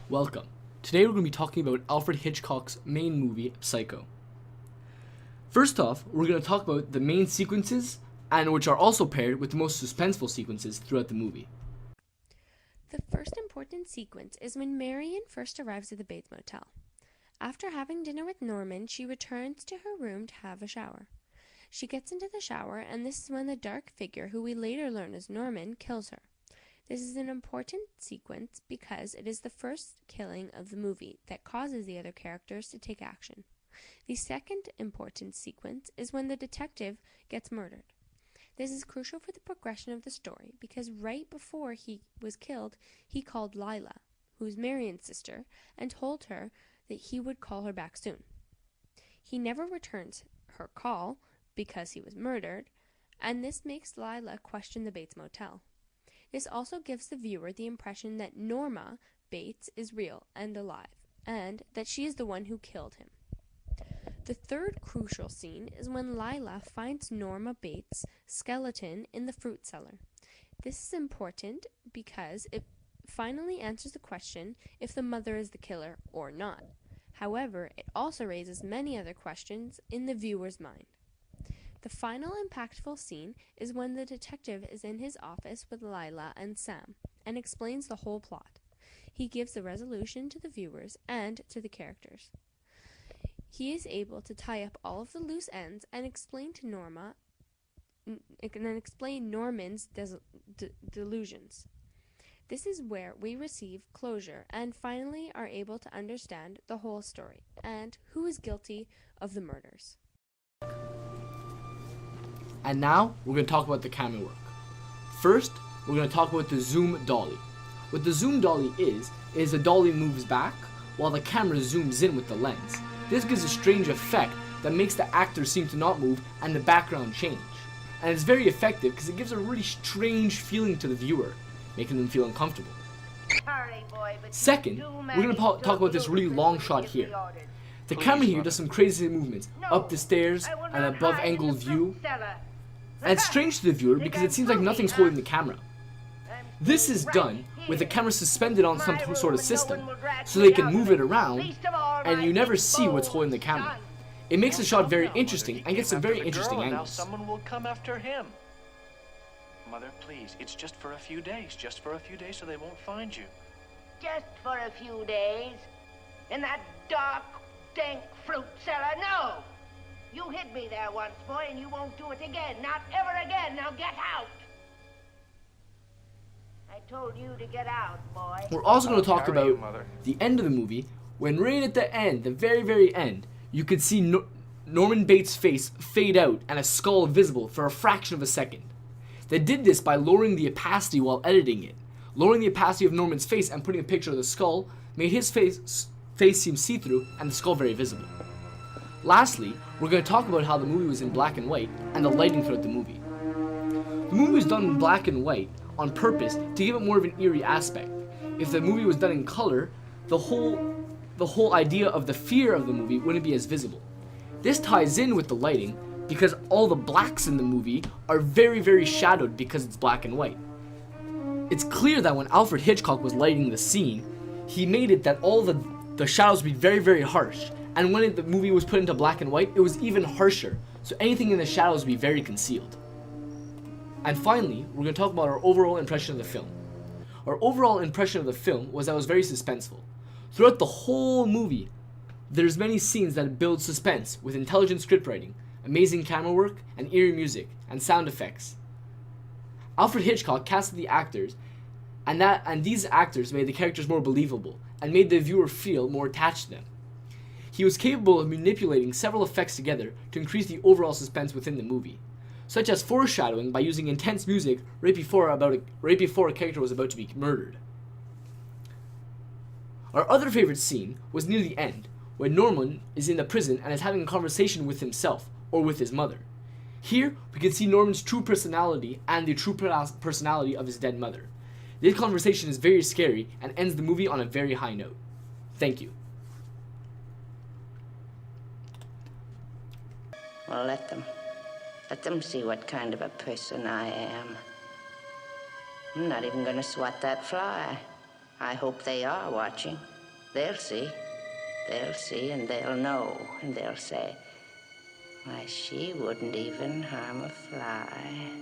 Welcome. Today we're going to be talking about Alfred Hitchcock's main movie, Psycho. First off, we're going to talk about the main sequences, and which are also paired with the most suspenseful sequences throughout the movie. The first important sequence is when Marion first arrives at the Bates Motel. After having dinner with Norman, she returns to her room to have a shower. She gets into the shower, and this is when the dark figure, who we later learn is Norman, kills her. This is an important sequence because it is the first killing of the movie that causes the other characters to take action. The second important sequence is when the detective gets murdered. This is crucial for the progression of the story because right before he was killed, he called Lila, who's Marion's sister, and told her that he would call her back soon. He never returns her call because he was murdered, and this makes Lila question the Bates Motel. This also gives the viewer the impression that Norma Bates is real and alive, and that she is the one who killed him. The third crucial scene is when Lila finds Norma Bates' skeleton in the fruit cellar. This is important because it finally answers the question if the mother is the killer or not. However, it also raises many other questions in the viewer's mind. The final impactful scene is when the detective is in his office with Lila and Sam and explains the whole plot. He gives the resolution to the viewers and to the characters. He is able to tie up all of the loose ends and explain to Norman's delusions. This is where we receive closure and finally are able to understand the whole story and who is guilty of the murders. And now, we're going to talk about the camera work. First, we're going to talk about the zoom dolly. What the zoom dolly is the dolly moves back while the camera zooms in with the lens. This gives a strange effect that makes the actors seem to not move and the background change. And it's very effective because it gives a really strange feeling to the viewer, making them feel uncomfortable. Second, we're going to talk about this really long shot here. The camera here does some crazy movements, up the stairs, an above angle view. And it's strange to the viewer because it seems like nothing's holding the camera. This is done with the camera suspended on some sort of system, so they can move it around, and you never see what's holding the camera. It makes the shot very interesting and gets some very interesting angles. Someone will come after him. Mother, please, it's just for a few days. Just for a few days so they won't find you. Just for a few days? In that dark, dank fruit cellar? No! You hid me there once, boy, and you won't do it again. Not ever again. Now get out! I told you to get out, boy. We're also going to talk about the end of the movie, when right at the end, the very, very end, you could see Norman Bates' face fade out and a skull visible for a fraction of a second. They did this by lowering the opacity while editing it. Lowering the opacity of Norman's face and putting a picture of the skull made his face seem see-through and the skull very visible. Lastly, we're going to talk about how the movie was in black and white and the lighting throughout the movie. The movie was done in black and white on purpose to give it more of an eerie aspect. If the movie was done in color, the whole idea of the fear of the movie wouldn't be as visible. This ties in with the lighting because all the blacks in the movie are very, very shadowed because it's black and white. It's clear that when Alfred Hitchcock was lighting the scene, he made it that all the shadows would be very, very harsh. And when the movie was put into black and white, it was even harsher. So anything in the shadows would be very concealed. And finally, we're going to talk about our overall impression of the film. Our overall impression of the film was that it was very suspenseful. Throughout the whole movie, there's many scenes that build suspense with intelligent scriptwriting, amazing camera work, and eerie music, and sound effects. Alfred Hitchcock casted the actors, and these actors made the characters more believable, and made the viewer feel more attached to them. He was capable of manipulating several effects together to increase the overall suspense within the movie, such as foreshadowing by using intense music right before a character was about to be murdered. Our other favorite scene was near the end, when Norman is in the prison and is having a conversation with himself or with his mother. Here, we can see Norman's true personality and the true personality of his dead mother. This conversation is very scary and ends the movie on a very high note. Thank you. Well, let them see what kind of a person I am. I'm not even going to swat that fly. I hope they are watching. They'll see. They'll see and they'll know. And they'll say, why, she wouldn't even harm a fly.